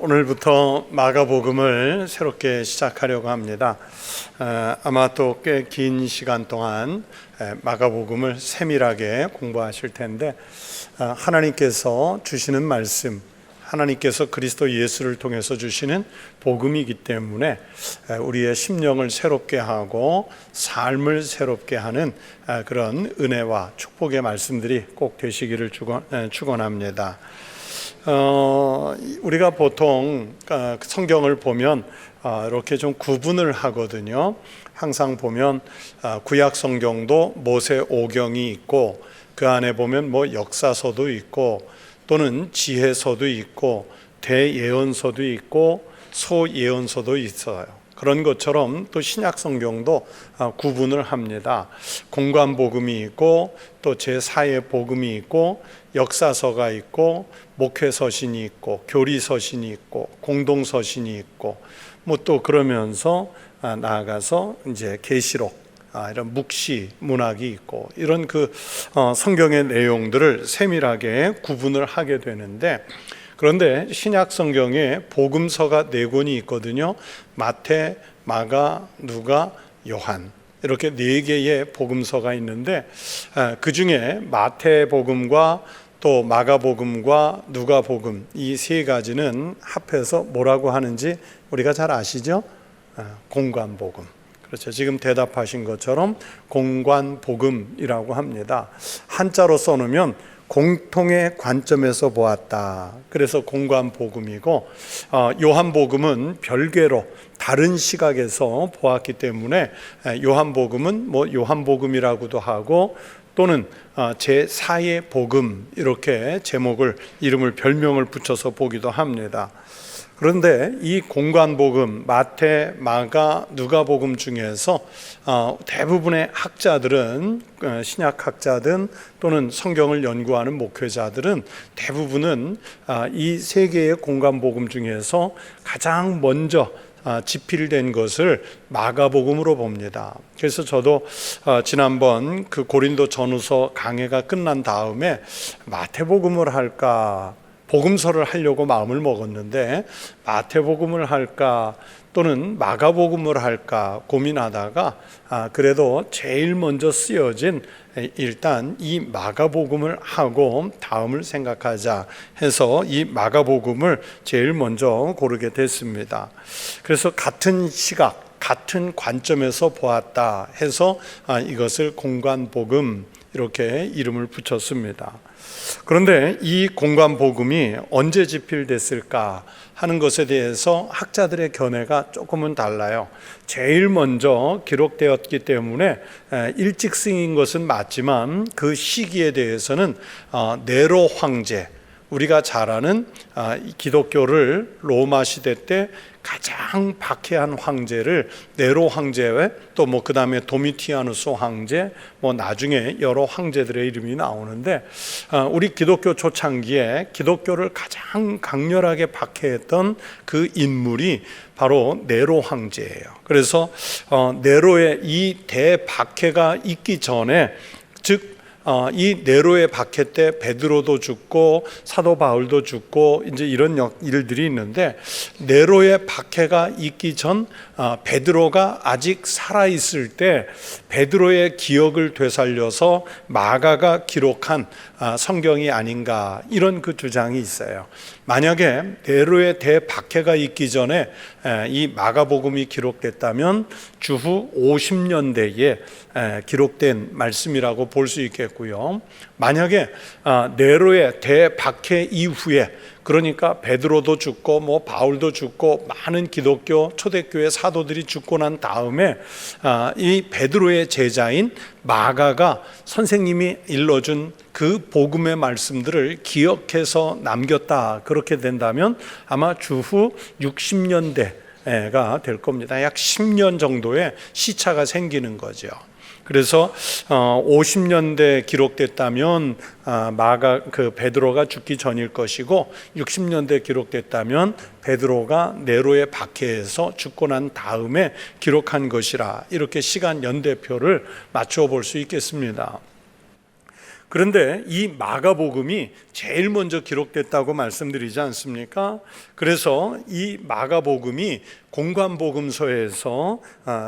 오늘부터 마가복음을 새롭게 시작하려고 합니다. 아마 또 꽤 긴 시간 동안 마가복음을 세밀하게 공부하실 텐데, 하나님께서 주시는 말씀, 하나님께서 그리스도 예수를 통해서 주시는 복음이기 때문에 우리의 심령을 새롭게 하고 삶을 새롭게 하는 그런 은혜와 축복의 말씀들이 꼭 되시기를 축원합니다. 우리가 보통 성경을 보면 이렇게 좀 구분을 하거든요. 항상 보면 구약 성경도 모세 오경이 있고, 그 안에 보면 역사서도 있고, 또는 지혜서도 있고, 대예언서도 있고, 소예언서도 있어요. 그런 것처럼 또 신약 성경도 구분을 합니다. 공관복음이 있고, 또 제4의 복음이 있고, 역사서가 있고, 목회서신이 있고, 교리서신이 있고, 공동서신이 있고, 또 그러면서 나아가서 이제 계시록, 이런 묵시 문학이 있고, 이런 성경의 내용들을 세밀하게 구분을 하게 되는데, 그런데 신약 성경에 복음서가 4권이 있거든요. 마태, 마가, 누가, 요한, 이렇게 4개의 복음서가 있는데, 그 중에 마태복음과 또 마가복음과 누가복음, 이 3가지는 합해서 뭐라고 하는지 우리가 잘 아시죠? 공관복음. 그렇죠. 지금 대답하신 것처럼 공관복음이라고 합니다. 한자로 써놓으면 공통의 관점에서 보았다. 그래서 공관복음이고, 요한복음은 별개로 다른 시각에서 보았기 때문에 요한복음은 요한복음이라고도 하고, 또는 제4의 복음, 이렇게 이름을 별명을 붙여서 보기도 합니다. 그런데 이 공관복음, 마태, 마가, 누가복음 중에서 대부분의 학자들은, 신약학자든 또는 성경을 연구하는 목회자들은 대부분은 이 3개의 공관복음 중에서 가장 먼저 집필된 것을 마가복음으로 봅니다. 그래서 저도 지난번 고린도 전후서 강해가 끝난 다음에 마태복음을 할까, 복음서를 하려고 마음을 먹었는데 마태복음을 할까 또는 마가복음을 할까 고민하다가 그래도 제일 먼저 쓰여진 일단 이 마가복음을 하고 다음을 생각하자 해서 이 마가복음을 제일 먼저 고르게 됐습니다. 그래서 같은 시각, 같은 관점에서 보았다 해서 이것을 공관복음, 이렇게 이름을 붙였습니다. 그런데 이 공관복음이 언제 집필됐을까 하는 것에 대해서 학자들의 견해가 조금은 달라요. 제일 먼저 기록되었기 때문에 일찍 쓰인 것은 맞지만 그 시기에 대해서는 네로 황제, 우리가 잘 아는 기독교를 로마 시대 때 가장 박해한 황제를 네로 황제에 또 그 다음에 도미티아누스 황제, 나중에 여러 황제들의 이름이 나오는데, 우리 기독교 초창기에 기독교를 가장 강렬하게 박해했던 그 인물이 바로 네로 황제예요. 그래서 네로의 이 대박해가 있기 전에, 즉 이 네로의 박해 때 베드로도 죽고 사도 바울도 죽고 이제 이런 일들이 있는데, 네로의 박해가 있기 전 베드로가 아직 살아있을 때 베드로의 기억을 되살려서 마가가 기록한 성경이 아닌가, 이런 주장이 있어요. 만약에 네로의 대박해가 있기 전에 이 마가복음이 기록됐다면 주후 50년대에 기록된 말씀이라고 볼 수 있겠고요. 만약에 네로의 대박해 이후에, 그러니까 베드로도 죽고 바울도 죽고 많은 기독교 초대교회 사도들이 죽고 난 다음에 이 베드로의 제자인 마가가 선생님이 일러준 그 복음의 말씀들을 기억해서 남겼다. 그렇게 된다면 아마 주후 60년대가 될 겁니다. 약 10년 정도의 시차가 생기는 거죠. 그래서 50년대 기록됐다면 베드로가 죽기 전일 것이고, 60년대 기록됐다면 베드로가 네로의 박해에서 죽고 난 다음에 기록한 것이라, 이렇게 시간 연대표를 맞춰 볼 수 있겠습니다. 그런데 이 마가복음이 제일 먼저 기록됐다고 말씀드리지 않습니까? 그래서 이 마가복음이 공관복음서에서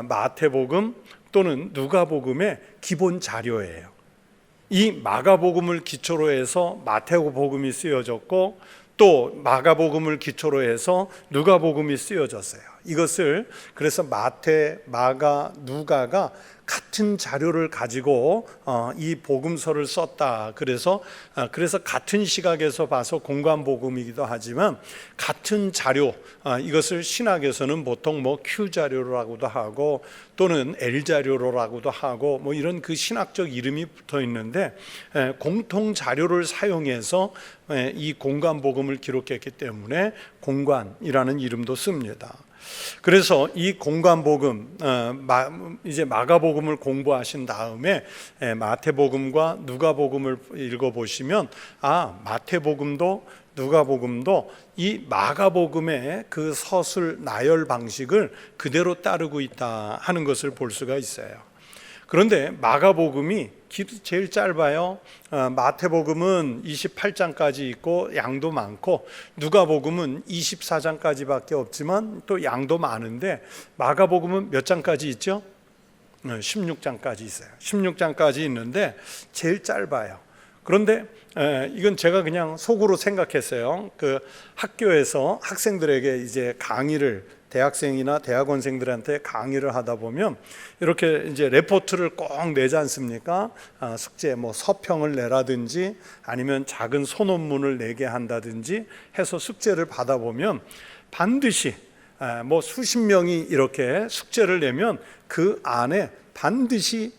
마태복음 또는 누가복음의 기본 자료예요. 이 마가복음을 기초로 해서 마태복음이 쓰여졌고 또 마가복음을 기초로 해서 누가복음이 쓰여졌어요. 이것을 그래서 마태, 마가, 누가가 같은 자료를 가지고 이 복음서를 썼다. 그래서 같은 시각에서 봐서 공관복음이기도 하지만 같은 자료, 이것을 신학에서는 보통 뭐 Q 자료라고도 하고 또는 L 자료라고도 하고 뭐 이런 그 신학적 이름이 붙어 있는데 공통 자료를 사용해서 이 공관복음을 기록했기 때문에 공관이라는 이름도 씁니다. 그래서 이 공관복음, 이제 마가복음을 공부하신 다음에 마태복음과 누가복음을 읽어보시면 마태복음도 누가복음도 이 마가복음의 그 서술 나열 방식을 그대로 따르고 있다 하는 것을 볼 수가 있어요. 그런데 마가복음이 제일 짧아요. 마태복음은 28장까지 있고 양도 많고 누가복음은 24장까지밖에 없지만 또 양도 많은데 마가복음은 몇 장까지 있죠? 16장까지 있어요. 16장까지 있는데 제일 짧아요. 그런데 이건 제가 그냥 속으로 생각했어요. 그 학교에서 학생들에게 이제 강의를 대학생이나 대학원생들한테 강의를 하다 보면 이렇게 이제 레포트를 꼭 내지 않습니까? 숙제 뭐 서평을 내라든지 아니면 작은 소논문을 내게 한다든지 해서 숙제를 받아보면 반드시 뭐 수십 명이 이렇게 숙제를 내면 그 안에 반드시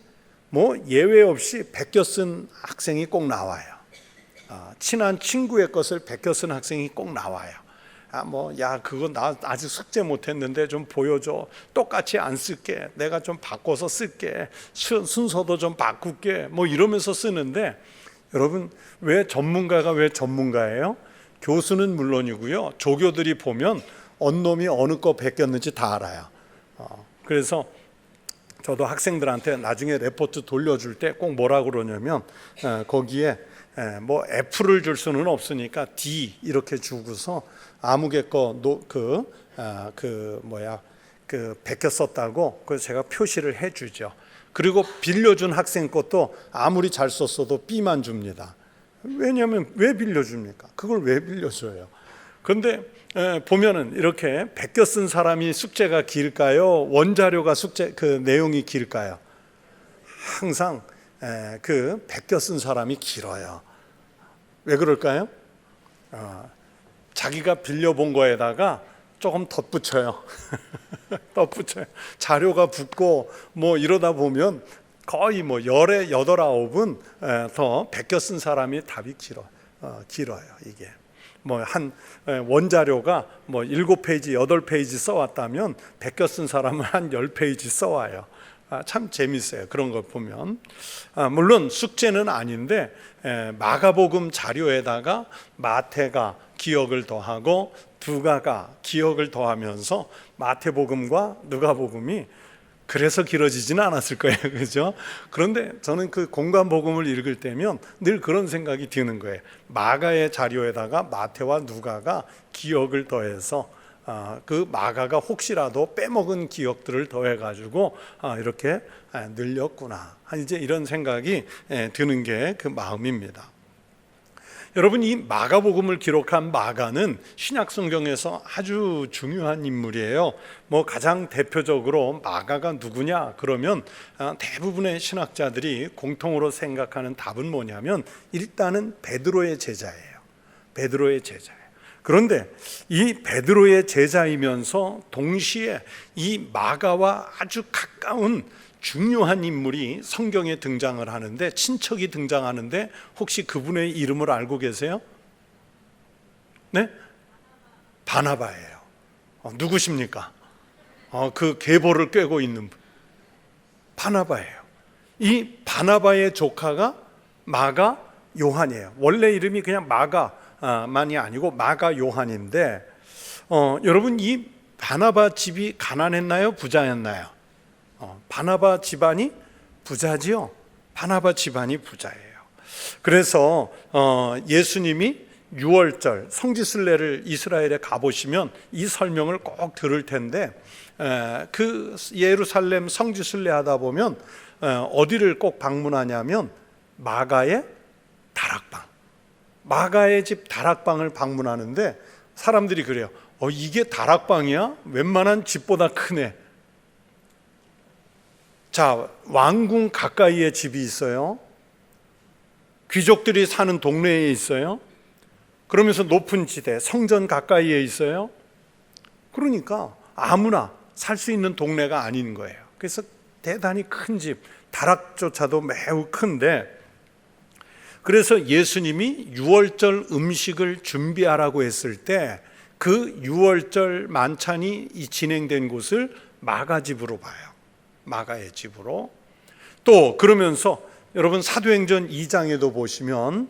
뭐 예외 없이 베껴 쓴 학생이 꼭 나와요. 친한 친구의 것을 베껴 쓴 학생이 꼭 나와요. 그거 나 아직 숙제 못했는데 좀 보여줘. 똑같이 안 쓸게. 내가 좀 바꿔서 쓸게. 순서도 좀 바꿀게. 뭐 이러면서 쓰는데 여러분 왜 전문가예요? 교수는 물론이고요. 조교들이 보면 어느 놈이 어느 거 베꼈는지 다 알아요. 그래서 저도 학생들한테 나중에 레포트 돌려줄 때 꼭 뭐라 그러냐면 거기에 뭐 F를 줄 수는 없으니까 D 이렇게 주고서 아무개 거 베껴 썼다고 그래서 제가 표시를 해주죠. 그리고 빌려준 학생 것도 아무리 잘 썼어도 B만 줍니다. 왜냐하면 왜 빌려줍니까? 그걸 왜 빌려줘요? 그런데 보면은 이렇게 베껴 쓴 사람이 숙제가 길까요? 원자료가 그 내용이 길까요? 항상 그 베껴 쓴 사람이 길어요. 왜 그럴까요? 자기가 빌려본 거에다가 조금 덧붙여요. 덧붙여요. 자료가 붙고 뭐 이러다 보면 거의 뭐 열에 8, 9은 더 베껴 쓴 사람이 답이 길어요. 이게 뭐 한 원자료가 뭐 7페이지, 8페이지 써왔다면 베껴 쓴 사람은 한 10페이지 써와요. 참 재밌어요. 그런 걸 보면 물론 숙제는 아닌데 마가복음 자료에다가 마태가 기억을 더하고 누가가 기억을 더하면서 마태복음과 누가복음이 그래서 길어지지는 않았을 거예요. 그죠? 그런데 저는 그 공관복음을 읽을 때면 늘 그런 생각이 드는 거예요. 마가의 자료에다가 마태와 누가가 기억을 더해서 그 마가가 혹시라도 빼먹은 기억들을 더해가지고 이렇게 늘렸구나. 이제 이런 생각이 드는 게 그 마음입니다. 여러분, 이 마가복음을 기록한 마가는 신약 성경에서 아주 중요한 인물이에요. 뭐 가장 대표적으로 마가가 누구냐 그러면 대부분의 신학자들이 공통으로 생각하는 답은 뭐냐면 일단은 베드로의 제자예요. 베드로의 제자예요. 그런데 이 베드로의 제자이면서 동시에 이 마가와 아주 가까운 중요한 인물이 성경에 등장을 하는데, 친척이 등장하는데 혹시 그분의 이름을 알고 계세요? 네? 바나바예요. 누구십니까? 그 계보를 꿰고 있는 분. 바나바예요. 이 바나바의 조카가 마가 요한이에요. 원래 이름이 그냥 마가만이 아니고 마가 요한인데 여러분, 이 바나바 집이 가난했나요? 부자였나요? 바나바 집안이 부자지요. 바나바 집안이 부자예요. 그래서 예수님이 6월절 성지순례를 이스라엘에 가보시면 이 설명을 꼭 들을 텐데, 그 예루살렘 성지순례 하다 보면 어디를 꼭 방문하냐면 마가의 다락방, 마가의 집 다락방을 방문하는데 사람들이 그래요. 이게 다락방이야? 웬만한 집보다 크네. 자, 왕궁 가까이에 집이 있어요. 귀족들이 사는 동네에 있어요. 그러면서 높은 지대, 성전 가까이에 있어요. 그러니까 아무나 살 수 있는 동네가 아닌 거예요. 그래서 대단히 큰 집, 다락조차도 매우 큰데, 그래서 예수님이 6월절 음식을 준비하라고 했을 때 그 6월절 만찬이 진행된 곳을 마가집으로 봐요. 마가의 집으로. 또 그러면서 여러분 사도행전 2장에도 보시면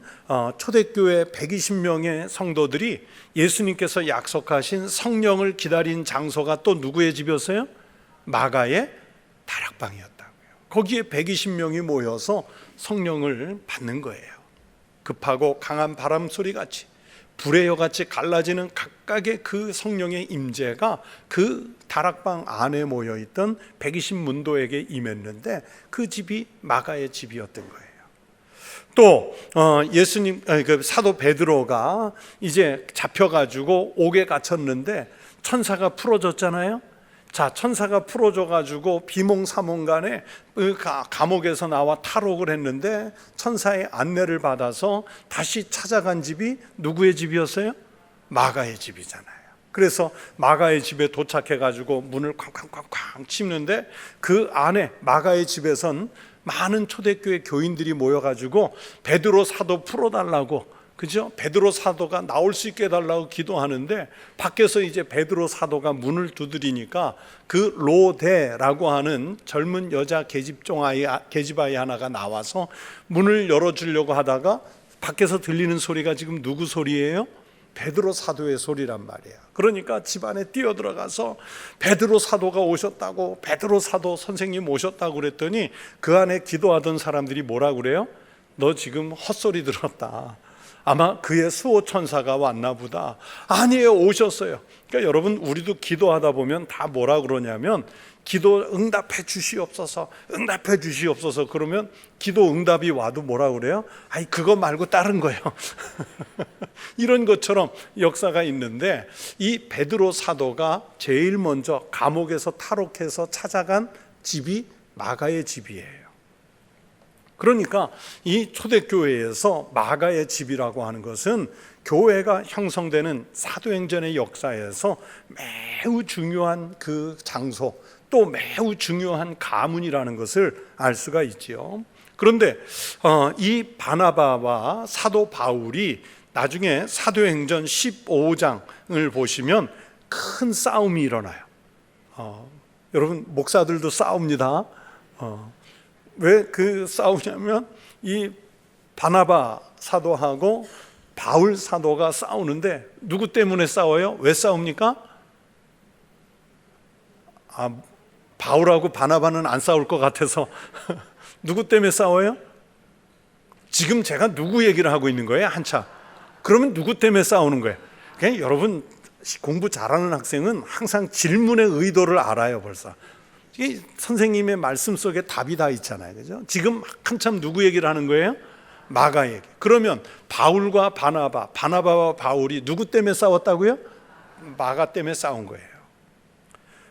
초대교회 120명의 성도들이 예수님께서 약속하신 성령을 기다린 장소가 또 누구의 집이었어요? 마가의 다락방이었다고요. 거기에 120명이 모여서 성령을 받는 거예요. 급하고 강한 바람 소리같이 불의 여같이 갈라지는 각각의 그 성령의 임재가 그 다락방 안에 모여있던 120문도에게 임했는데 그 집이 마가의 집이었던 거예요. 또 예수님, 그 사도 베드로가 이제 잡혀가지고 옥에 갇혔는데 천사가 풀어줬잖아요. 자, 천사가 풀어줘가지고 비몽사몽간에 감옥에서 나와 탈옥을 했는데 천사의 안내를 받아서 다시 찾아간 집이 누구의 집이었어요? 마가의 집이잖아요. 그래서 마가의 집에 도착해가지고 문을 쾅쾅쾅쾅 치는데 그 안에 마가의 집에선 많은 초대교회 교인들이 모여가지고 베드로 사도 풀어달라고, 그죠? 베드로 사도가 나올 수 있게 해달라고 기도하는데 밖에서 이제 베드로 사도가 문을 두드리니까 그 로데라고 하는 젊은 여자 계집아이 하나가 나와서 문을 열어주려고 하다가 밖에서 들리는 소리가 지금 누구 소리예요? 베드로 사도의 소리란 말이에요. 그러니까 집안에 뛰어들어가서 베드로 사도가 오셨다고, 베드로 사도 선생님 오셨다고 그랬더니 그 안에 기도하던 사람들이 뭐라고 그래요? 너 지금 헛소리 들었다. 아마 그의 수호천사가 왔나 보다. 아니에요, 오셨어요. 그러니까 여러분, 우리도 기도하다 보면 다 뭐라 그러냐면 기도 응답해 주시옵소서, 응답해 주시옵소서. 그러면 기도 응답이 와도 뭐라 그래요? 아니, 그거 말고 다른 거예요. 이런 것처럼 역사가 있는데 이 베드로 사도가 제일 먼저 감옥에서 탈옥해서 찾아간 집이 마가의 집이에요. 그러니까 이 초대교회에서 마가의 집이라고 하는 것은 교회가 형성되는 사도행전의 역사에서 매우 중요한 그 장소, 또 매우 중요한 가문이라는 것을 알 수가 있지요. 그런데 이 바나바와 사도 바울이 나중에 사도행전 15장을 보시면 큰 싸움이 일어나요. 여러분, 목사들도 싸웁니다. 왜 그 싸우냐면 이 바나바 사도하고 바울 사도가 싸우는데 누구 때문에 싸워요? 왜 싸웁니까? 바울하고 바나바는 안 싸울 것 같아서 누구 때문에 싸워요? 지금 제가 누구 얘기를 하고 있는 거예요? 한차. 그러면 누구 때문에 싸우는 거예요? 그냥 여러분, 공부 잘하는 학생은 항상 질문의 의도를 알아요. 벌써 이 선생님의 말씀 속에 답이 다 있잖아요. 그죠? 지금 한참 누구 얘기를 하는 거예요? 마가 얘기. 그러면 바울과 바나바, 바나바와 바울이 누구 때문에 싸웠다고요? 마가 때문에 싸운 거예요.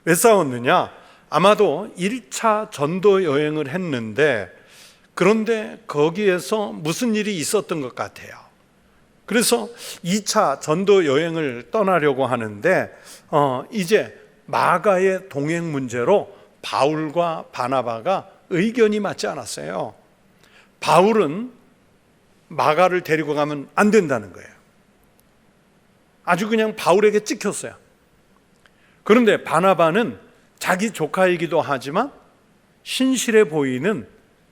왜 싸웠느냐? 아마도 1차 전도 여행을 했는데, 그런데 거기에서 무슨 일이 있었던 것 같아요. 그래서 2차 전도 여행을 떠나려고 하는데 이제 마가의 동행 문제로 바울과 바나바가 의견이 맞지 않았어요. 바울은 마가를 데리고 가면 안 된다는 거예요. 아주 그냥 바울에게 찍혔어요. 그런데 바나바는 자기 조카이기도 하지만 신실해 보이는,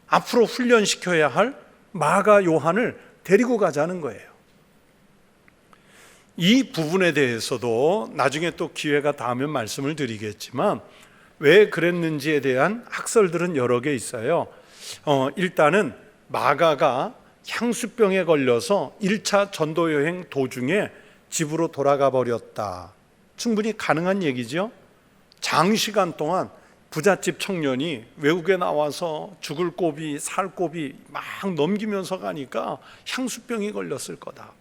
앞으로 훈련시켜야 할 마가 요한을 데리고 가자는 거예요. 이 부분에 대해서도 나중에 또 기회가 닿으면 말씀을 드리겠지만 왜 그랬는지에 대한 학설들은 여러 개 있어요. 일단은 마가가 향수병에 걸려서 1차 전도 여행 도중에 집으로 돌아가 버렸다. 충분히 가능한 얘기죠. 장시간 동안 부잣집 청년이 외국에 나와서 죽을 고비 살 고비 막 넘기면서 가니까 향수병이 걸렸을 거다.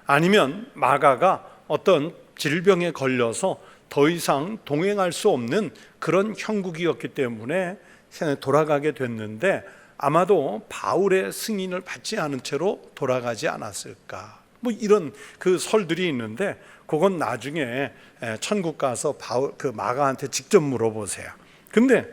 아니면 마가가 어떤 질병에 걸려서 더 이상 동행할 수 없는 그런 형국이었기 때문에 돌아가게 됐는데 아마도 바울의 승인을 받지 않은 채로 돌아가지 않았을까. 뭐 이런 그 설들이 있는데 그건 나중에 천국 가서 그 마가한테 직접 물어보세요. 근데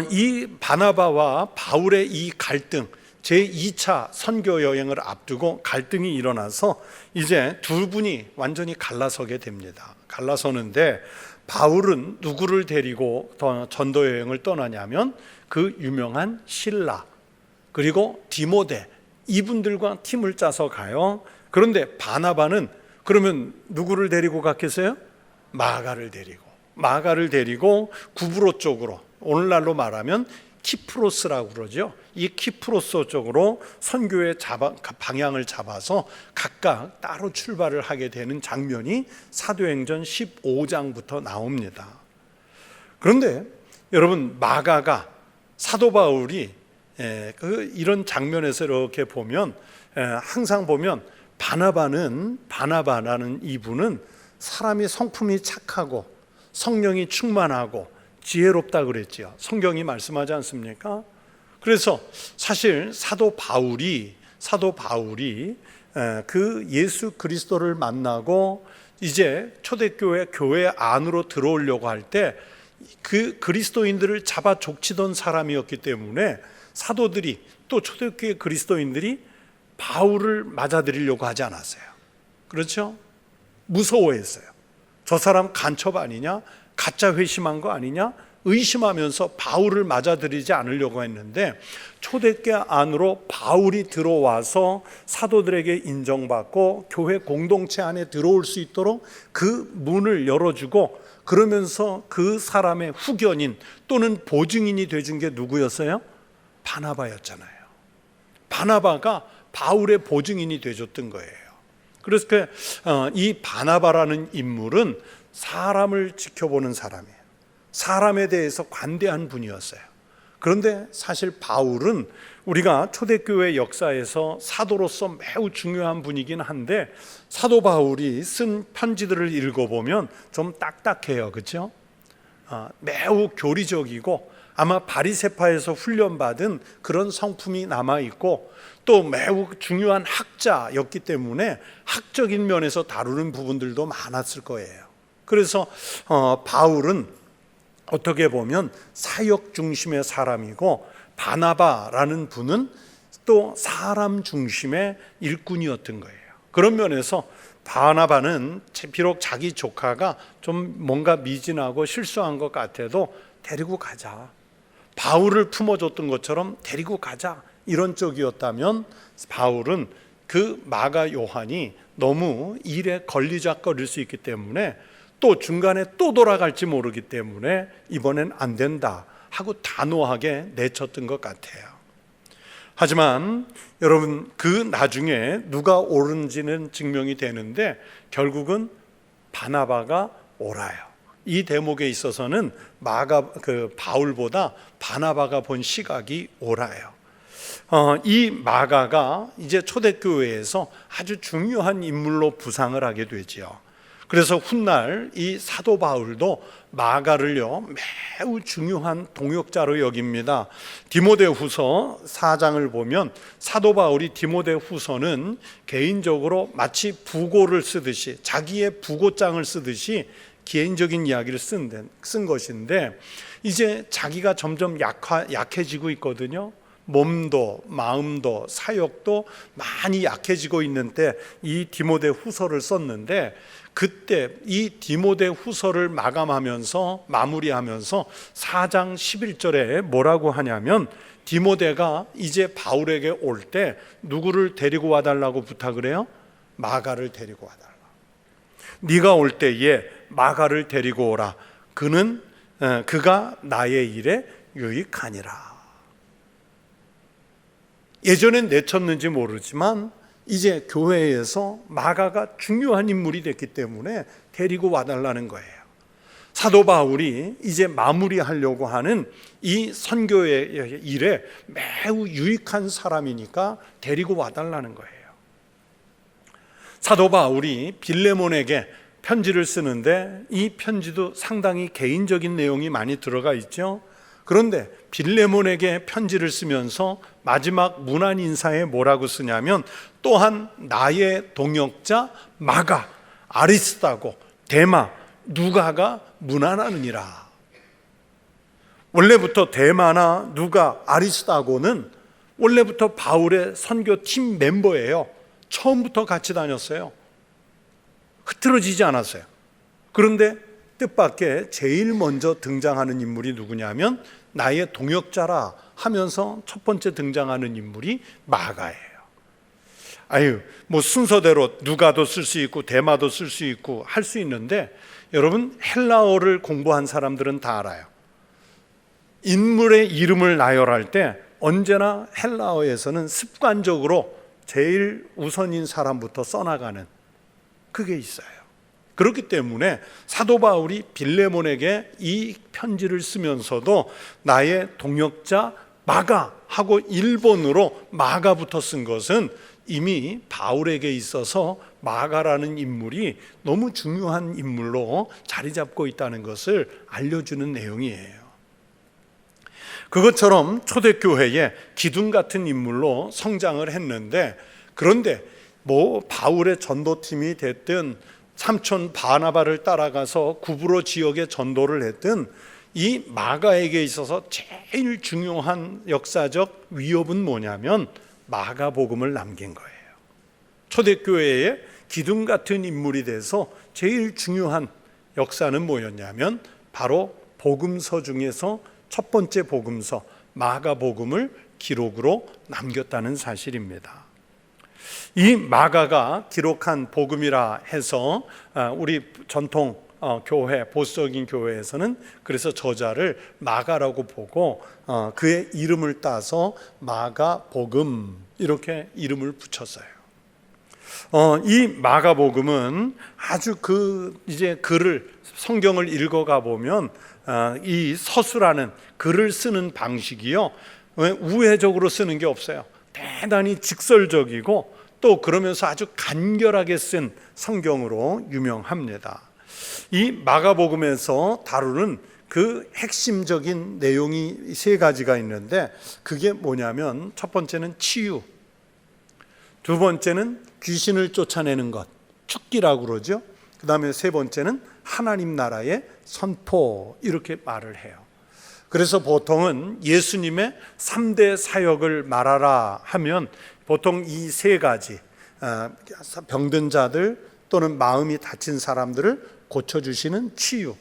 이 바나바와 바울의 이 갈등, 제2차 선교 여행을 앞두고 갈등이 일어나서 이제 두 분이 완전히 갈라서게 됩니다. 갈라서는데 바울은 누구를 데리고 전도 여행을 떠나냐면 그 유명한 실라 그리고 디모데 이분들과 팀을 짜서 가요. 그런데 바나바는 그러면 누구를 데리고 갔겠어요? 마가를 데리고 구브로 쪽으로, 오늘날로 말하면 키프로스라고 그러죠. 이 키프로스 쪽으로 선교의 방향을 잡아서 각각 따로 출발을 하게 되는 장면이 사도행전 15장부터 나옵니다. 그런데 여러분, 마가가 사도 바울이 이런 장면에서 이렇게 보면 항상 보면 바나바라는 이분은 사람이 성품이 착하고 성령이 충만하고 지혜롭다 그랬죠. 성경이 말씀하지 않습니까? 그래서 사실 사도 바울이 그 예수 그리스도를 만나고 이제 초대교회 교회 안으로 들어오려고 할 때 그 그리스도인들을 잡아 족치던 사람이었기 때문에 사도들이 또 초대교회 그리스도인들이 바울을 맞아들이려고 하지 않았어요. 그렇죠? 무서워했어요. 저 사람 간첩 아니냐? 가짜 회심한 거 아니냐? 의심하면서 바울을 맞아들이지 않으려고 했는데 초대교회 안으로 바울이 들어와서 사도들에게 인정받고 교회 공동체 안에 들어올 수 있도록 그 문을 열어주고, 그러면서 그 사람의 후견인 또는 보증인이 되준 게 누구였어요? 바나바였잖아요. 바나바가 바울의 보증인이 되줬던 거예요. 그래서 이 바나바라는 인물은 사람을 지켜보는 사람이에요. 사람에 대해서 관대한 분이었어요. 그런데 사실 바울은 우리가 초대교회 역사에서 사도로서 매우 중요한 분이긴 한데 사도 바울이 쓴 편지들을 읽어보면 좀 딱딱해요. 그렇죠? 매우 교리적이고 아마 바리새파에서 훈련받은 그런 성품이 남아있고 또 매우 중요한 학자였기 때문에 학적인 면에서 다루는 부분들도 많았을 거예요. 그래서 바울은 어떻게 보면 사역 중심의 사람이고 바나바라는 분은 또 사람 중심의 일꾼이었던 거예요. 그런 면에서 바나바는 비록 자기 조카가 좀 뭔가 미진하고 실수한 것 같아도 데리고 가자, 바울을 품어줬던 것처럼 데리고 가자, 이런 쪽이었다면 바울은 그 마가 요한이 너무 일에 걸리적거릴 수 있기 때문에 또 중간에 또 돌아갈지 모르기 때문에 이번엔 안 된다 하고 단호하게 내쳤던 것 같아요. 하지만 여러분, 그 나중에 누가 옳은지는 증명이 되는데 결국은 바나바가 옳아요. 이 대목에 있어서는 바울보다 바나바가 본 시각이 옳아요. 이 마가가 이제 초대교회에서 아주 중요한 인물로 부상을 하게 되지요. 그래서 훗날 이 사도 바울도 마가를요 매우 중요한 동역자로 여깁니다. 디모데후서 4장을 보면 사도 바울이 디모데후서는 개인적으로 마치 부고를 쓰듯이, 자기의 부고장을 쓰듯이 개인적인 이야기를 쓴 것인데 이제 자기가 점점 약해지고 있거든요. 몸도 마음도 사역도 많이 약해지고 있는데 이 디모데후서를 썼는데, 그때 이 디모데후서를 마무리하면서 4장 11절에 뭐라고 하냐면, 디모데가 이제 바울에게 올 때 누구를 데리고 와달라고 부탁을 해요? 마가를 데리고 와달라. 네가 올 때에 마가를 데리고 오라. 그가 나의 일에 유익하니라. 예전엔 내쳤는지 모르지만 이제 교회에서 마가가 중요한 인물이 됐기 때문에 데리고 와달라는 거예요. 사도 바울이 이제 마무리하려고 하는 이 선교의 일에 매우 유익한 사람이니까 데리고 와달라는 거예요. 사도 바울이 빌레몬에게 편지를 쓰는데 이 편지도 상당히 개인적인 내용이 많이 들어가 있죠. 그런데 빌레몬에게 편지를 쓰면서 마지막 문안 인사에 뭐라고 쓰냐면, 또한 나의 동역자 마가, 아리스다고, 데마, 누가가 문안하느니라. 원래부터 데마나 누가, 아리스다고는 원래부터 바울의 선교팀 멤버예요. 처음부터 같이 다녔어요. 흐트러지지 않았어요. 그런데 뜻밖의 제일 먼저 등장하는 인물이 누구냐면 나의 동역자라 하면서 첫 번째 등장하는 인물이 마가예요. 뭐 순서대로 누가도 쓸 수 있고 데마도 쓸 수 있고 할 수 있는데, 여러분 헬라어를 공부한 사람들은 다 알아요. 인물의 이름을 나열할 때 언제나 헬라어에서는 습관적으로 제일 우선인 사람부터 써나가는 그게 있어요. 그렇기 때문에 사도 바울이 빌레몬에게 이 편지를 쓰면서도 나의 동역자 마가 하고 일본어로 마가부터 쓴 것은 이미 바울에게 있어서 마가라는 인물이 너무 중요한 인물로 자리 잡고 있다는 것을 알려주는 내용이에요. 그것처럼 초대교회에 기둥 같은 인물로 성장을 했는데, 그런데 뭐 바울의 전도팀이 됐든 삼촌 바나바를 따라가서 구브로 지역에 전도를 했든 이 마가에게 있어서 제일 중요한 역사적 위협은 뭐냐면 마가복음을 남긴 거예요. 초대교회의 기둥 같은 인물이 돼서 제일 중요한 역사는 뭐였냐면 바로 복음서 중에서 첫 번째 복음서 마가복음을 기록으로 남겼다는 사실입니다. 이 마가가 기록한 복음이라 해서 우리 전통 교회, 보수적인 교회에서는 그래서 저자를 마가라고 보고 그의 이름을 따서 마가복음 이렇게 이름을 붙였어요. 이 마가복음은 아주 이제 글을 성경을 읽어가 보면 이 서술하는 글을 쓰는 방식이요, 우회적으로 쓰는 게 없어요. 대단히 직설적이고 또 그러면서 아주 간결하게 쓴 성경으로 유명합니다. 이 마가복음에서 다루는 그 핵심적인 내용이 세 가지가 있는데, 그게 뭐냐면 첫 번째는 치유, 두 번째는 귀신을 쫓아내는 것, 축기라고 그러죠. 그 다음에 세 번째는 하나님 나라의 선포, 이렇게 말을 해요. 그래서 보통은 예수님의 3대 사역을 말하라 하면 보통 이 세 가지, 병든 자들 또는 마음이 다친 사람들을 고쳐주시는 치유,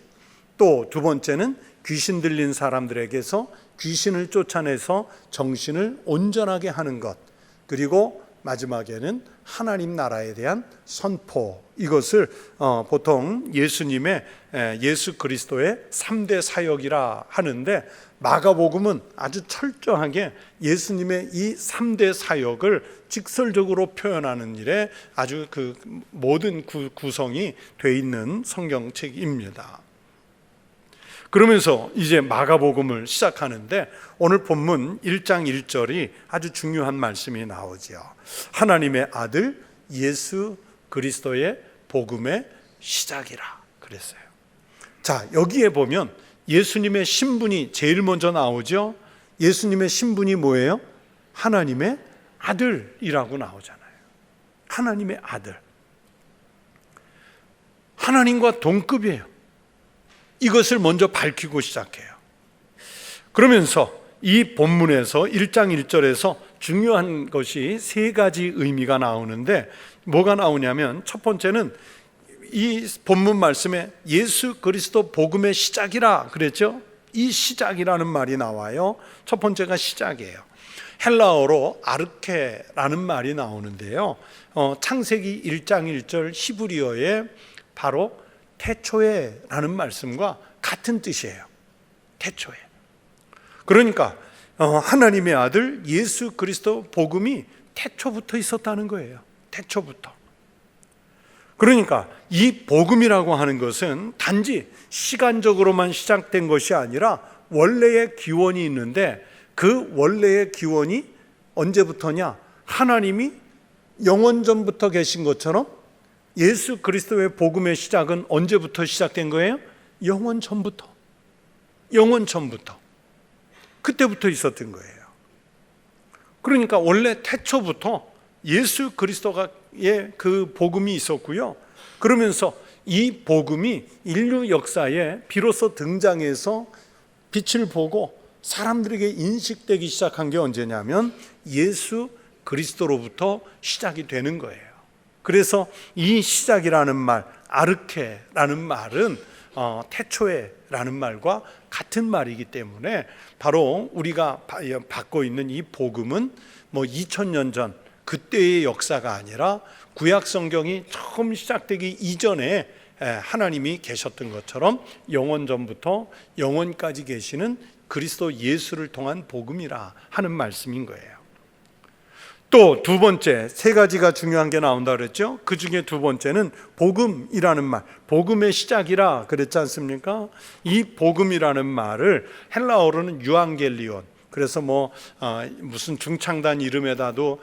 또 두 번째는 귀신 들린 사람들에게서 귀신을 쫓아내서 정신을 온전하게 하는 것, 그리고 마지막에는 하나님 나라에 대한 선포, 이것을 보통 예수님의 예수 그리스도의 3대 사역이라 하는데, 마가복음은 아주 철저하게 예수님의 이 3대 사역을 직설적으로 표현하는 일에 아주 그 모든 구성이 돼 있는 성경책입니다. 그러면서 이제 마가복음을 시작하는데 오늘 본문 1장 1절이 아주 중요한 말씀이 나오죠. 하나님의 아들 예수 그리스도의 복음의 시작이라 그랬어요. 자, 여기에 보면 예수님의 신분이 제일 먼저 나오죠. 예수님의 신분이 뭐예요? 하나님의 아들이라고 나오잖아요. 하나님의 아들, 하나님과 동급이에요. 이것을 먼저 밝히고 시작해요. 그러면서 이 본문에서 1장 1절에서 중요한 것이 세 가지 의미가 나오는데, 뭐가 나오냐면 첫 번째는 이 본문 말씀에 예수 그리스도 복음의 시작이라 그랬죠. 이 시작이라는 말이 나와요. 첫 번째가 시작이에요. 헬라어로 아르케라는 말이 나오는데요, 창세기 1장 1절 히브리어에 바로 태초에라는 말씀과 같은 뜻이에요. 태초에. 그러니까 하나님의 아들 예수 그리스도 복음이 태초부터 있었다는 거예요. 태초부터. 그러니까 이 복음이라고 하는 것은 단지 시간적으로만 시작된 것이 아니라 원래의 기원이 있는데, 그 원래의 기원이 언제부터냐? 하나님이 영원전부터 계신 것처럼 예수 그리스도의 복음의 시작은 언제부터 시작된 거예요? 영원전부터. 영원전부터. 그때부터 있었던 거예요. 그러니까 원래 태초부터 예수 그리스도의 그 복음이 있었고요. 그러면서 이 복음이 인류 역사에 비로소 등장해서 빛을 보고 사람들에게 인식되기 시작한 게 언제냐면 예수 그리스도로부터 시작이 되는 거예요. 그래서 이 시작이라는 말, 아르케라는 말은 태초에라는 말과 같은 말이기 때문에 바로 우리가 받고 있는 이 복음은 2000년 전 그때의 역사가 아니라 구약 성경이 처음 시작되기 이전에 하나님이 계셨던 것처럼 영원전부터 영원까지 계시는 그리스도 예수를 통한 복음이라 하는 말씀인 거예요. 또 두 번째, 세 가지가 중요한 게 나온다 그랬죠. 그 중에 두 번째는 복음이라는 말, 복음의 시작이라 그랬지 않습니까? 이 복음이라는 말을 헬라어로는 유앙겔리온, 그래서 무슨 중창단 이름에다도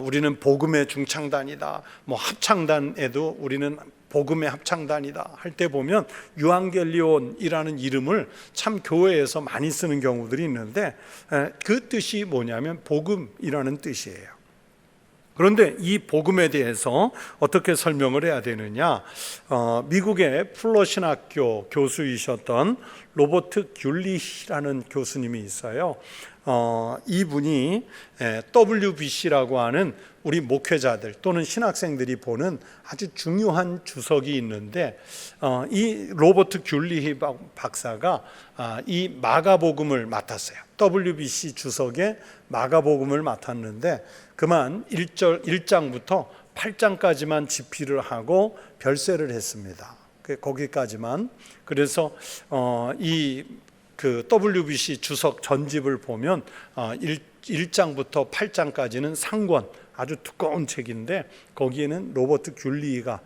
우리는 복음의 중창단이다, 합창단에도 우리는 복음의 합창단이다 할 때 보면 유앙겔리온이라는 이름을 참 교회에서 많이 쓰는 경우들이 있는데, 그 뜻이 뭐냐면 복음이라는 뜻이에요. 그런데 이 복음에 대해서 어떻게 설명을 해야 되느냐? 미국의 플러신학교 교수이셨던 로버트 귤리히라는 교수님이 있어요. 이분이 WBC라고 하는 우리 목회자들 또는 신학생들이 보는 아주 중요한 주석이 있는데, 이 로버트 귤리히 박사가 이 마가복음을 맡았어요. WBC 주석에 마가복음을 맡았는데 그만 1장부터 8장까지만 집필을 하고 별세를 했습니다. 거기까지만. 그래서 그 WBC 주석 전집을 보면 1장부터 8장까지는 상권, 아주 두꺼운 책인데 거기에는 로버트 귤리히가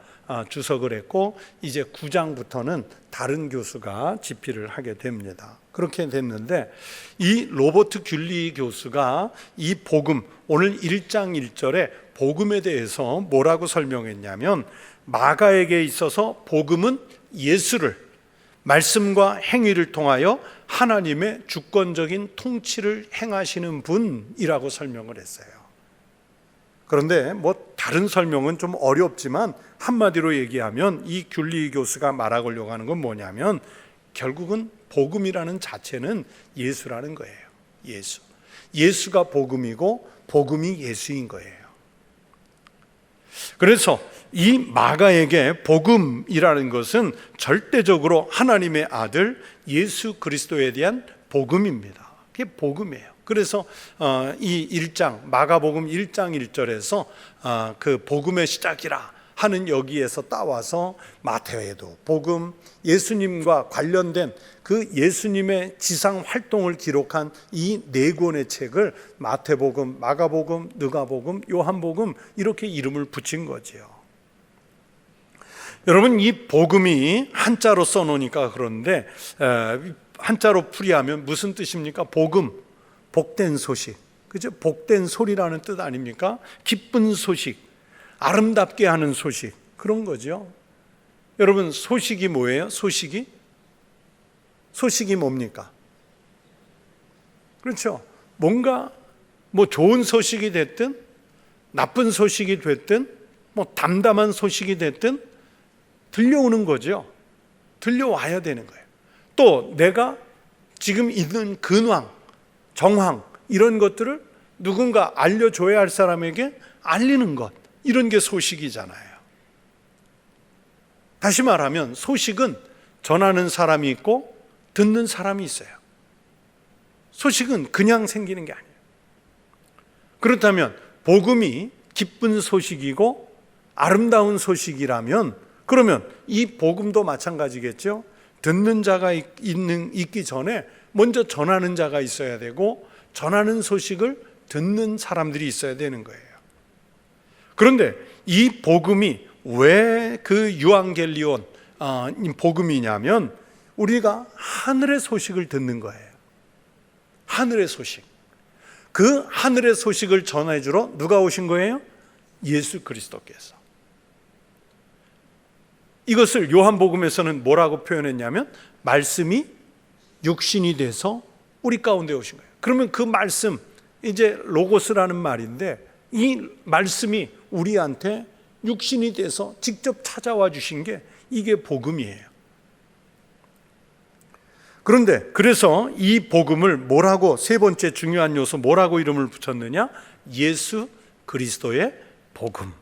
주석을 했고 이제 9장부터는 다른 교수가 집필을 하게 됩니다. 그렇게 됐는데 이 로버트 귤리히 교수가 이 복음, 오늘 1장 1절에 복음에 대해서 뭐라고 설명했냐면, 마가에게 있어서 복음은 예수를, 말씀과 행위를 통하여 하나님의 주권적인 통치를 행하시는 분이라고 설명을 했어요. 그런데 다른 설명은 좀 어렵지만 한마디로 얘기하면 이 귤리히 교수가 말하려고 하는 건 뭐냐면, 결국은 복음이라는 자체는 예수라는 거예요. 예수. 예수가 복음이고 복음이 예수인 거예요. 그래서 이 마가에게 복음이라는 것은 절대적으로 하나님의 아들 예수 그리스도에 대한 복음입니다. 그게 복음이에요. 그래서 이 1장, 마가복음 1장 1절에서 그 복음의 시작이라 하는 여기에서 따와서 마태에도 복음, 예수님과 관련된 그 예수님의 지상 활동을 기록한 이 네 권의 책을 마태복음, 마가복음, 누가복음, 요한복음 이렇게 이름을 붙인 거지요. 여러분, 이 복음이 한자로 써놓으니까 그런데 한자로 풀이하면 무슨 뜻입니까? 복음, 복된 소식, 그죠? 복된 소리라는 뜻 아닙니까? 기쁜 소식, 아름답게 하는 소식, 그런 거죠. 여러분, 소식이 뭐예요? 소식이 뭡니까? 그렇죠. 뭔가 좋은 소식이 됐든 나쁜 소식이 됐든 담담한 소식이 됐든 들려오는 거죠. 들려와야 되는 거예요. 또 내가 지금 있는 근황, 정황 이런 것들을 누군가 알려줘야 할 사람에게 알리는 것, 이런 게 소식이잖아요. 다시 말하면 소식은 전하는 사람이 있고 듣는 사람이 있어요. 소식은 그냥 생기는 게 아니에요. 그렇다면 복음이 기쁜 소식이고 아름다운 소식이라면, 그러면 이 복음도 마찬가지겠죠. 듣는 자가 있기 전에 먼저 전하는 자가 있어야 되고, 전하는 소식을 듣는 사람들이 있어야 되는 거예요. 그런데 이 복음이 왜 그 유앙겔리온 복음이냐면 우리가 하늘의 소식을 듣는 거예요. 하늘의 소식. 그 하늘의 소식을 전해주러 누가 오신 거예요? 예수 그리스도께서. 이것을 요한복음에서는 뭐라고 표현했냐면 말씀이 육신이 돼서 우리 가운데 오신 거예요. 그러면 그 말씀, 이제 로고스라는 말인데 이 말씀이 우리한테 육신이 돼서 직접 찾아와 주신 게 이게 복음이에요. 그런데 그래서 이 복음을 뭐라고, 세 번째 중요한 요소 뭐라고 이름을 붙였느냐? 예수 그리스도의 복음.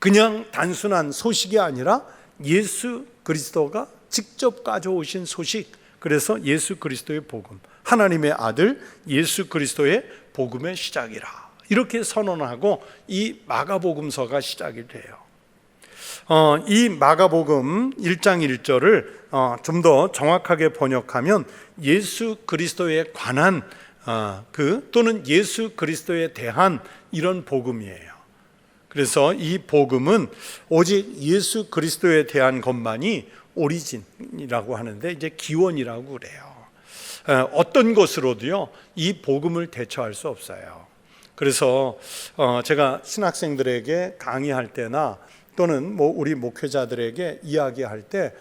그냥 단순한 소식이 아니라 예수 그리스도가 직접 가져오신 소식. 그래서 예수 그리스도의 복음, 하나님의 아들 예수 그리스도의 복음의 시작이라, 이렇게 선언하고 이 마가복음서가 시작이 돼요. 이 마가복음 1장 1절을 좀 더 정확하게 번역하면 예수 그리스도에 관한 또는 예수 그리스도에 대한 이런 복음이에요. 그래서 이 복음은 오직 예수 그리스도에 대한 것만이 오리진이라고 하는데 이제 기원이라고 그래요. 어떤 것으로도요 이 복음을 대처할 수 없어요. 그래서 제가 신학생들에게 강의할 때나 또는 우리 목회자들에게 이야기할 때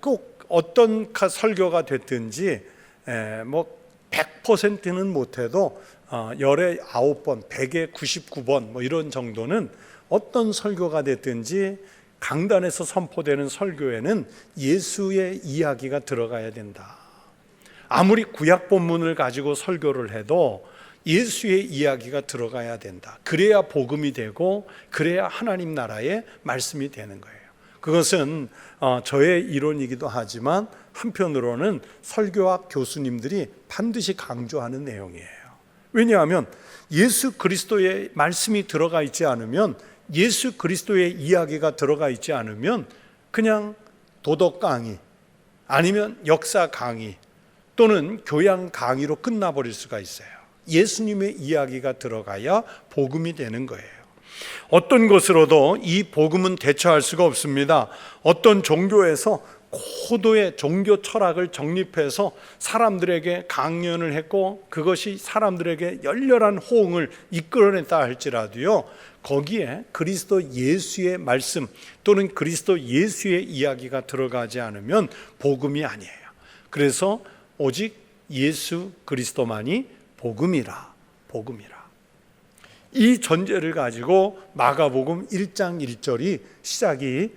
꼭 어떤 설교가 됐든지 100%는 못해도 열에 9번, 100에 99번 이런 정도는 어떤 설교가 됐든지 강단에서 선포되는 설교에는 예수의 이야기가 들어가야 된다. 아무리 구약 본문을 가지고 설교를 해도 예수의 이야기가 들어가야 된다. 그래야 복음이 되고 그래야 하나님 나라의 말씀이 되는 거예요. 그것은 저의 이론이기도 하지만 한편으로는 설교학 교수님들이 반드시 강조하는 내용이에요. 왜냐하면 예수 그리스도의 말씀이 들어가 있지 않으면, 예수 그리스도의 이야기가 들어가 있지 않으면 그냥 도덕 강의 아니면 역사 강의 또는 교양 강의로 끝나버릴 수가 있어요. 예수님의 이야기가 들어가야 복음이 되는 거예요. 어떤 것으로도 이 복음은 대처할 수가 없습니다. 어떤 종교에서 고도의 종교 철학을 정립해서 사람들에게 강연을 했고 그것이 사람들에게 열렬한 호응을 이끌어냈다 할지라도요, 거기에 그리스도 예수의 말씀 또는 그리스도 예수의 이야기가 들어가지 않으면 복음이 아니에요. 그래서 오직 예수 그리스도만이 복음이라. 이 전제를 가지고 마가복음 1장 1절이 시작이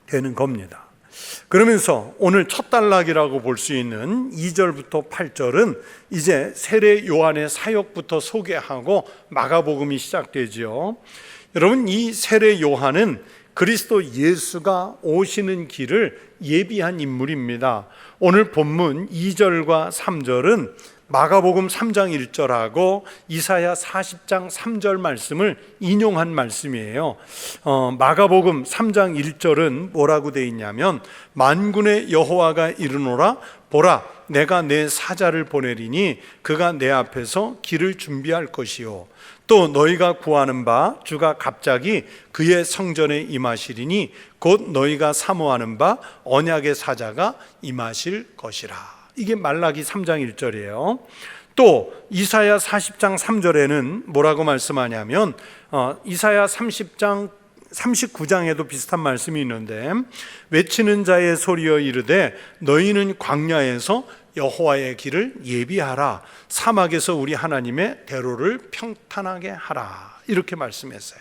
되는 겁니다. 그러면서 오늘 첫 단락이라고 볼 수 있는 2절부터 8절은 이제 세례 요한의 사역부터 소개하고 마가복음이 시작되죠. 여러분, 이 세례 요한은 그리스도 예수가 오시는 길을 예비한 인물입니다. 오늘 본문 2절과 3절은 마가복음 3장 1절하고 이사야 40장 3절 말씀을 인용한 말씀이에요. 마가복음 3장 1절은 뭐라고 되어 있냐면, 만군의 여호와가 이르노라, 보라 내가 내 사자를 보내리니 그가 내 앞에서 길을 준비할 것이요, 또 너희가 구하는 바 주가 갑자기 그의 성전에 임하시리니 곧 너희가 사모하는 바 언약의 사자가 임하실 것이라. 이게 말라기 3장 1절이에요. 또 이사야 40장 3절에는 뭐라고 말씀하냐면, 이사야 39장에도 비슷한 말씀이 있는데, 외치는 자의 소리여 이르되 너희는 광야에서 여호와의 길을 예비하라, 사막에서 우리 하나님의 대로를 평탄하게 하라, 이렇게 말씀했어요.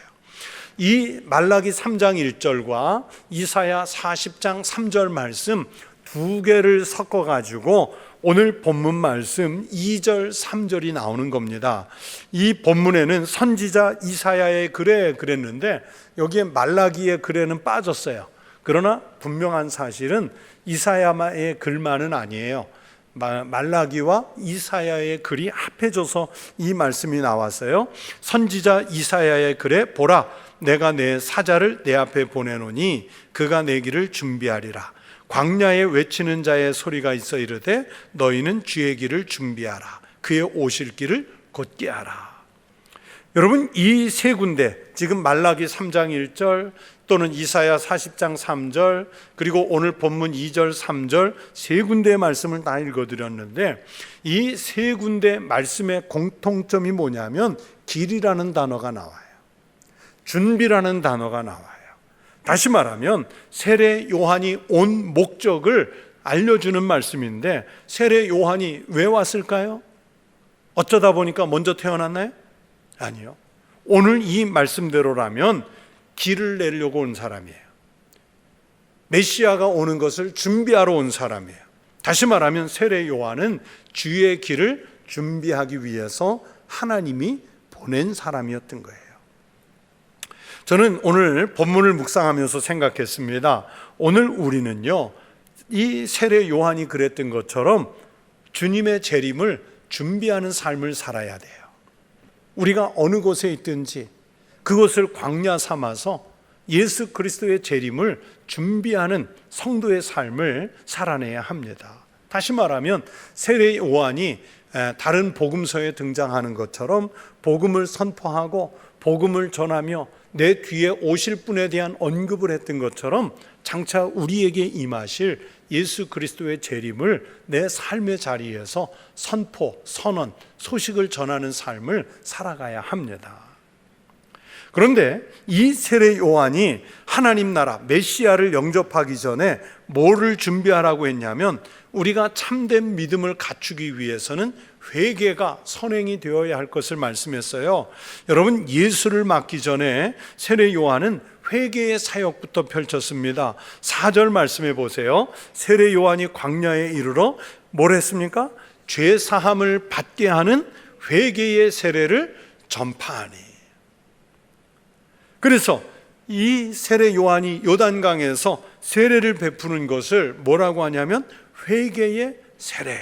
이 말라기 3장 1절과 이사야 40장 3절 말씀 두 개를 섞어 가지고 오늘 본문 말씀 2절 3절이 나오는 겁니다. 이 본문에는 선지자 이사야의 글에 그랬는데 여기에 말라기의 글에는 빠졌어요. 그러나 분명한 사실은 이사야의 글만은 아니에요. 말라기와 이사야의 글이 합해져서 이 말씀이 나왔어요. 선지자 이사야의 글에 보라 내가 내 사자를 내 앞에 보내노니 그가 내 길을 준비하리라. 광야에 외치는 자의 소리가 있어 이르되 너희는 주의 길을 준비하라. 그의 오실 길을 곧게 하라. 여러분, 이 세 군데, 지금 말라기 3장 1절 또는 이사야 40장 3절 그리고 오늘 본문 2절 3절 세 군데의 말씀을 다 읽어드렸는데, 이 세 군데 말씀의 공통점이 뭐냐면 길이라는 단어가 나와요. 준비라는 단어가 나와요. 다시 말하면 세례 요한이 온 목적을 알려주는 말씀인데, 세례 요한이 왜 왔을까요? 어쩌다 보니까 먼저 태어났나요? 아니요. 오늘 이 말씀대로라면 길을 내려고 온 사람이에요. 메시아가 오는 것을 준비하러 온 사람이에요. 다시 말하면 세례 요한은 주의 길을 준비하기 위해서 하나님이 보낸 사람이었던 거예요. 저는 오늘 본문을 묵상하면서 생각했습니다. 오늘 우리는요, 이 세례 요한이 그랬던 것처럼 주님의 재림을 준비하는 삶을 살아야 돼요. 우리가 어느 곳에 있든지 그것을 광야 삼아서 예수 그리스도의 재림을 준비하는 성도의 삶을 살아내야 합니다. 다시 말하면 세례 요한이 다른 복음서에 등장하는 것처럼 복음을 선포하고 복음을 전하며 내 뒤에 오실 분에 대한 언급을 했던 것처럼 장차 우리에게 임하실 예수 그리스도의 재림을 내 삶의 자리에서 선포, 선언, 소식을 전하는 삶을 살아가야 합니다. 그런데 이 세례 요한이 하나님 나라 메시아를 영접하기 전에 뭐를 준비하라고 했냐면, 우리가 참된 믿음을 갖추기 위해서는 회개가 선행이 되어야 할 것을 말씀했어요. 여러분, 예수를 맡기 전에 세례 요한은 회개의 사역부터 펼쳤습니다. 4절 말씀해 보세요. 세례 요한이 광야에 이르러 뭘 했습니까? 죄 사함을 받게 하는 회개의 세례를 전파하니. 그래서 이 세례 요한이 요단강에서 세례를 베푸는 것을 뭐라고 하냐면 회개의 세례.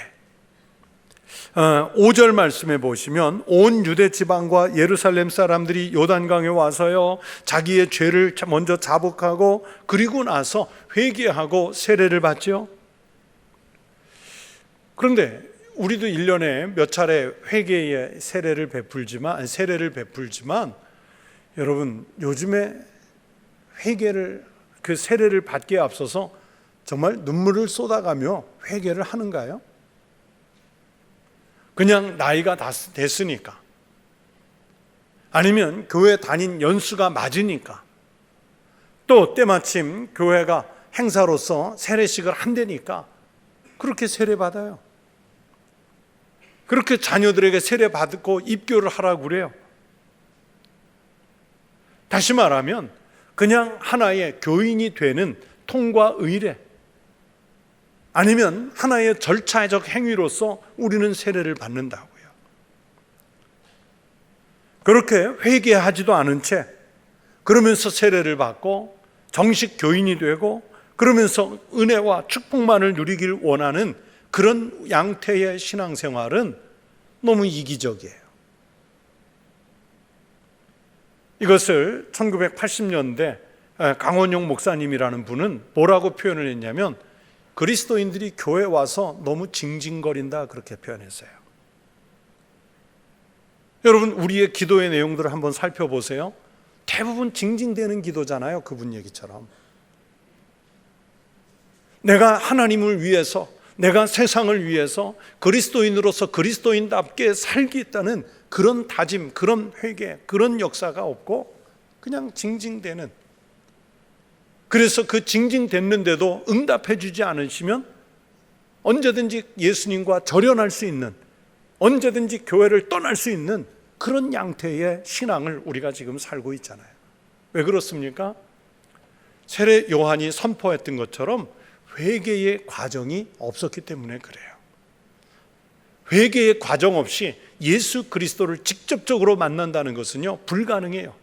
5절 말씀해 보시면 온 유대 지방과 예루살렘 사람들이 요단강에 와서요, 자기의 죄를 먼저 자복하고 그리고 나서 회개하고 세례를 받죠. 그런데 우리도 1년에 몇 차례 회개의 세례를 베풀지만 여러분, 요즘에 회개를, 그 세례를 받기에 앞서서 정말 눈물을 쏟아가며 회개를 하는가요? 그냥 나이가 다 됐으니까, 아니면 교회 다닌 연수가 맞으니까, 또 때마침 교회가 행사로서 세례식을 한다니까 그렇게 세례받아요. 그렇게 자녀들에게 세례받고 입교를 하라고 그래요. 다시 말하면 그냥 하나의 교인이 되는 통과 의례, 아니면 하나의 절차적 행위로서 우리는 세례를 받는다고요. 그렇게 회개하지도 않은 채 그러면서 세례를 받고 정식 교인이 되고 그러면서 은혜와 축복만을 누리길 원하는 그런 양태의 신앙생활은 너무 이기적이에요. 이것을 1980년대 강원용 목사님이라는 분은 뭐라고 표현을 했냐면, 그리스도인들이 교회 와서 너무 징징거린다, 그렇게 표현했어요. 여러분, 우리의 기도의 내용들을 한번 살펴보세요. 대부분 징징대는 기도잖아요. 그분 얘기처럼 내가 하나님을 위해서, 내가 세상을 위해서 그리스도인으로서 그리스도인답게 살겠다는 그런 다짐, 그런 회개, 그런 역사가 없고 그냥 징징대는, 그래서 그 징징댔는데도 응답해 주지 않으시면 언제든지 예수님과 절연할 수 있는, 언제든지 교회를 떠날 수 있는 그런 양태의 신앙을 우리가 지금 살고 있잖아요. 왜 그렇습니까? 세례 요한이 선포했던 것처럼 회개의 과정이 없었기 때문에 그래요. 회개의 과정 없이 예수 그리스도를 직접적으로 만난다는 것은요, 불가능해요.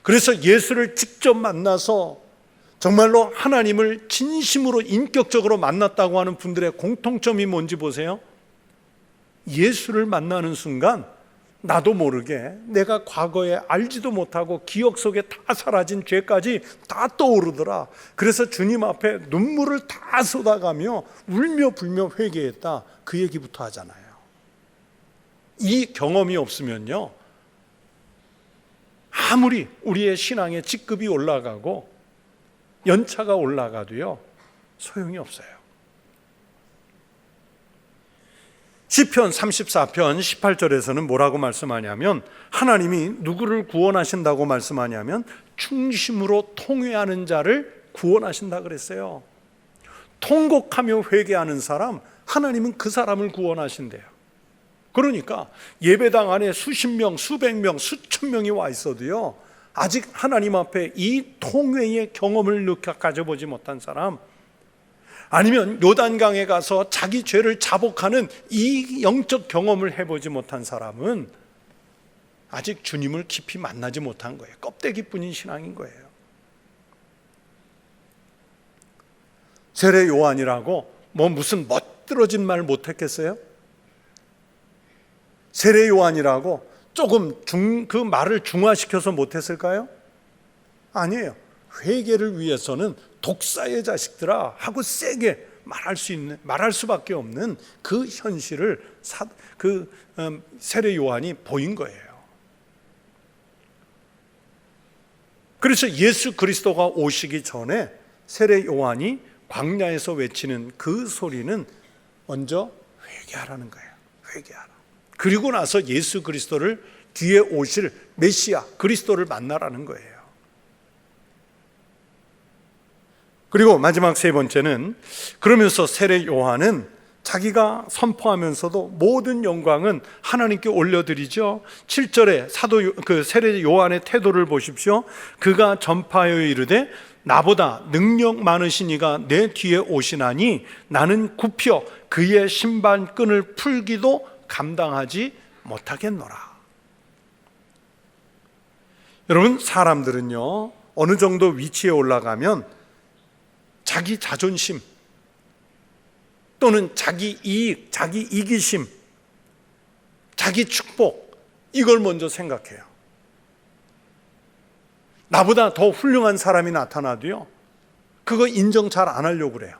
그래서 예수를 직접 만나서 정말로 하나님을 진심으로 인격적으로 만났다고 하는 분들의 공통점이 뭔지 보세요. 예수를 만나는 순간 나도 모르게 내가 과거에 알지도 못하고 기억 속에 다 사라진 죄까지 다 떠오르더라. 그래서 주님 앞에 눈물을 다 쏟아가며 울며 불며 회개했다. 그 얘기부터 하잖아요. 이 경험이 없으면요, 아무리 우리의 신앙의 직급이 올라가고 연차가 올라가도요, 소용이 없어요. 시편 34편 18절에서는 뭐라고 말씀하냐면, 하나님이 누구를 구원하신다고 말씀하냐면 충심으로 통회하는 자를 구원하신다 그랬어요. 통곡하며 회개하는 사람, 하나님은 그 사람을 구원하신대요. 그러니까 예배당 안에 수십 명, 수백 명, 수천 명이 와 있어도요, 아직 하나님 앞에 이 통회의 경험을 가져보지 못한 사람, 아니면 요단강에 가서 자기 죄를 자복하는 이 영적 경험을 해보지 못한 사람은 아직 주님을 깊이 만나지 못한 거예요. 껍데기뿐인 신앙인 거예요. 세례 요한이라고 뭐 무슨 멋들어진 말 못했겠어요? 세례 요한이라고 조금 그 말을 중화시켜서 못했을까요? 아니에요. 회개를 위해서는 독사의 자식들아 하고 세게 말할 수밖에 없는 그 현실을 세례 요한이 보인 거예요. 그래서 예수 그리스도가 오시기 전에 세례 요한이 광야에서 외치는 그 소리는 먼저 회개하라는 거예요. 회개하라. 그리고 나서 예수 그리스도를, 뒤에 오실 메시아 그리스도를 만나라는 거예요. 그리고 마지막 세 번째는, 그러면서 세례 요한은 자기가 선포하면서도 모든 영광은 하나님께 올려드리죠. 7절에 세례 요한의 태도를 보십시오. 그가 전파하여 이르되 나보다 능력 많으신 이가 내 뒤에 오시나니 나는 굽혀 그의 신발끈을 풀기도 감당하지 못하겠노라. 여러분, 사람들은요, 어느 정도 위치에 올라가면 자기 자존심 또는 자기 이익, 자기 이기심, 자기 축복, 이걸 먼저 생각해요. 나보다 더 훌륭한 사람이 나타나도요, 그거 인정 잘 안 하려고 그래요.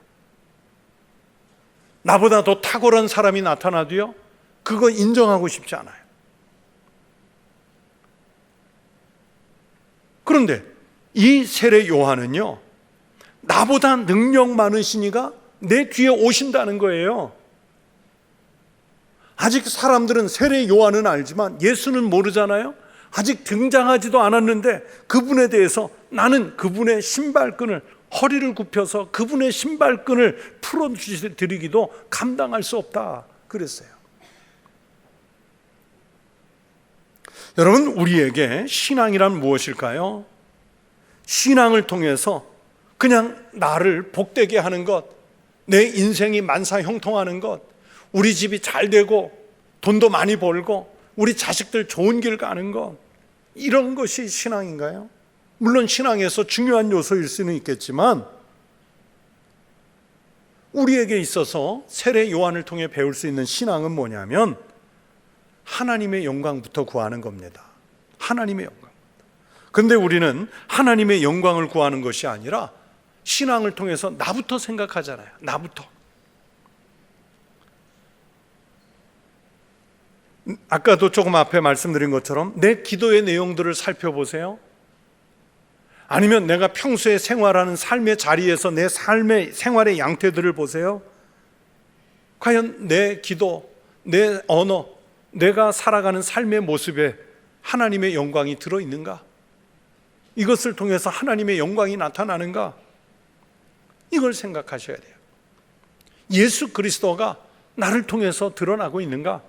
나보다 더 탁월한 사람이 나타나도요, 그거 인정하고 싶지 않아요. 그런데 이 세례 요한은요, 나보다 능력 많으신 이가 내 뒤에 오신다는 거예요. 아직 사람들은 세례 요한은 알지만 예수는 모르잖아요. 아직 등장하지도 않았는데 그분에 대해서 나는 그분의 신발끈을, 허리를 굽혀서 그분의 신발끈을 풀어드리기도 감당할 수 없다 그랬어요. 여러분, 우리에게 신앙이란 무엇일까요? 신앙을 통해서 그냥 나를 복되게 하는 것, 내 인생이 만사형통하는 것, 우리 집이 잘 되고 돈도 많이 벌고 우리 자식들 좋은 길 가는 것, 이런 것이 신앙인가요? 물론 신앙에서 중요한 요소일 수는 있겠지만, 우리에게 있어서 세례 요한을 통해 배울 수 있는 신앙은 뭐냐면 하나님의 영광부터 구하는 겁니다. 하나님의 영광. 그런데 우리는 하나님의 영광을 구하는 것이 아니라 신앙을 통해서 나부터 생각하잖아요. 나부터. 아까도 조금 앞에 말씀드린 것처럼 내 기도의 내용들을 살펴보세요. 아니면 내가 평소에 생활하는 삶의 자리에서 내 삶의 생활의 양태들을 보세요. 과연 내 기도, 내 언어, 내가 살아가는 삶의 모습에 하나님의 영광이 들어있는가? 이것을 통해서 하나님의 영광이 나타나는가? 이걸 생각하셔야 돼요. 예수 그리스도가 나를 통해서 드러나고 있는가?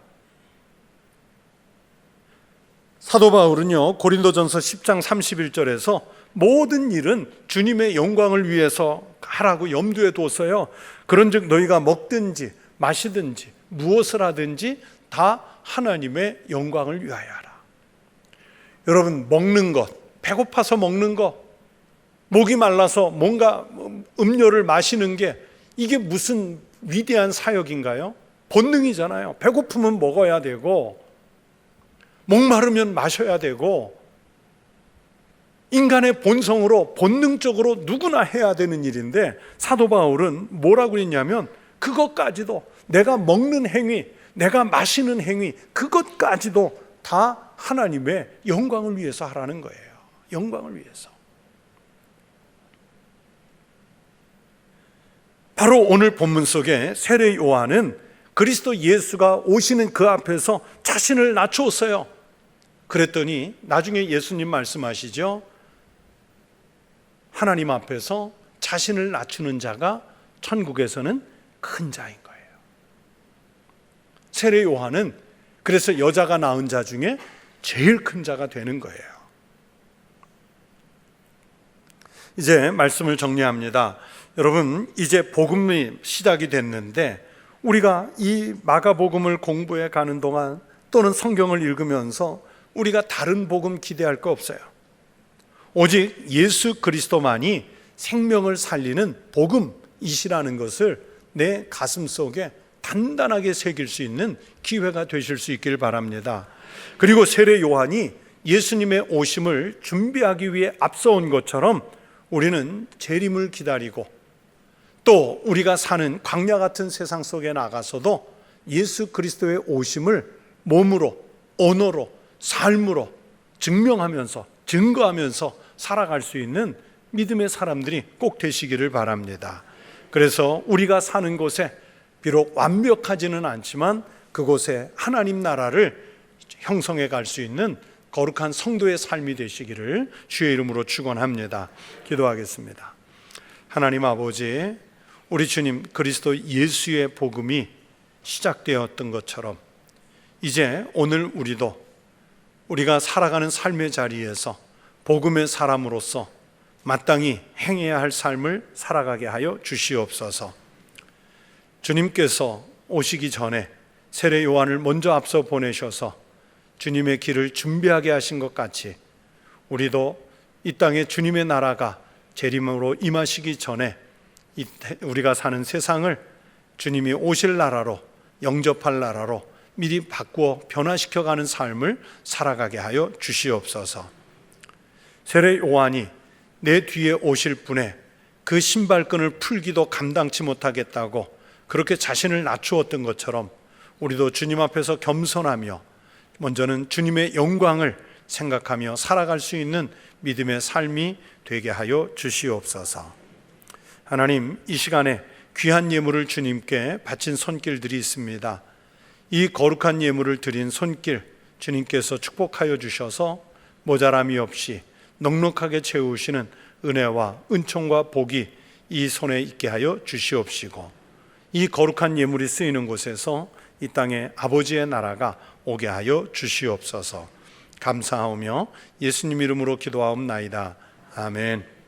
사도 바울은요, 고린도전서 10장 31절에서 모든 일은 주님의 영광을 위해서 하라고 염두에 뒀어요. 그런즉 너희가 먹든지 마시든지 무엇을 하든지 다 하나님의 영광을 위하여 하라. 여러분, 먹는 것, 배고파서 먹는 것, 목이 말라서 뭔가 음료를 마시는 게 이게 무슨 위대한 사역인가요? 본능이잖아요. 배고프면 먹어야 되고, 목마르면 마셔야 되고, 인간의 본성으로 본능적으로 누구나 해야 되는 일인데, 사도 바울은 뭐라고 했냐면 그것까지도, 내가 먹는 행위, 내가 마시는 행위, 그것까지도 다 하나님의 영광을 위해서 하라는 거예요. 영광을 위해서. 바로 오늘 본문 속에 세례 요한은 그리스도 예수가 오시는 그 앞에서 자신을 낮추었어요. 그랬더니 나중에 예수님 말씀하시죠. 하나님 앞에서 자신을 낮추는 자가 천국에서는 큰 자인 거예요. 세례 요한은 그래서 여자가 낳은 자 중에 제일 큰 자가 되는 거예요. 이제 말씀을 정리합니다. 여러분, 이제 복음이 시작이 됐는데, 우리가 이 마가복음을 공부해 가는 동안 또는 성경을 읽으면서 우리가 다른 복음 기대할 거 없어요. 오직 예수 그리스도만이 생명을 살리는 복음이시라는 것을 내 가슴 속에 단단하게 새길 수 있는 기회가 되실 수 있길 바랍니다. 그리고 세례 요한이 예수님의 오심을 준비하기 위해 앞서온 것처럼 우리는 재림을 기다리고, 또 우리가 사는 광야 같은 세상 속에 나가서도 예수 그리스도의 오심을 몸으로, 언어로, 삶으로 증명하면서, 증거하면서 살아갈 수 있는 믿음의 사람들이 꼭 되시기를 바랍니다. 그래서 우리가 사는 곳에 비록 완벽하지는 않지만 그곳에 하나님 나라를 형성해 갈 수 있는 거룩한 성도의 삶이 되시기를 주의 이름으로 축원합니다. 기도하겠습니다. 하나님 아버지, 우리 주님 그리스도 예수의 복음이 시작되었던 것처럼 이제 오늘 우리도 우리가 살아가는 삶의 자리에서 복음의 사람으로서 마땅히 행해야 할 삶을 살아가게 하여 주시옵소서. 주님께서 오시기 전에 세례 요한을 먼저 앞서 보내셔서 주님의 길을 준비하게 하신 것 같이 우리도 이 땅에 주님의 나라가 재림으로 임하시기 전에 우리가 사는 세상을 주님이 오실 나라로, 영접할 나라로 미리 바꾸어 변화시켜가는 삶을 살아가게 하여 주시옵소서. 세례 요한이 내 뒤에 오실 분의 그 신발끈을 풀기도 감당치 못하겠다고 그렇게 자신을 낮추었던 것처럼 우리도 주님 앞에서 겸손하며 먼저는 주님의 영광을 생각하며 살아갈 수 있는 믿음의 삶이 되게 하여 주시옵소서. 하나님, 이 시간에 귀한 예물을 주님께 바친 손길들이 있습니다. 이 거룩한 예물을 드린 손길 주님께서 축복하여 주셔서 모자람이 없이 넉넉하게 채우시는 은혜와 은총과 복이 이 손에 있게 하여 주시옵시고, 이 거룩한 예물이 쓰이는 곳에서 이 땅에 아버지의 나라가 오게 하여 주시옵소서. 감사하오며 예수님 이름으로 기도하옵나이다. 아멘.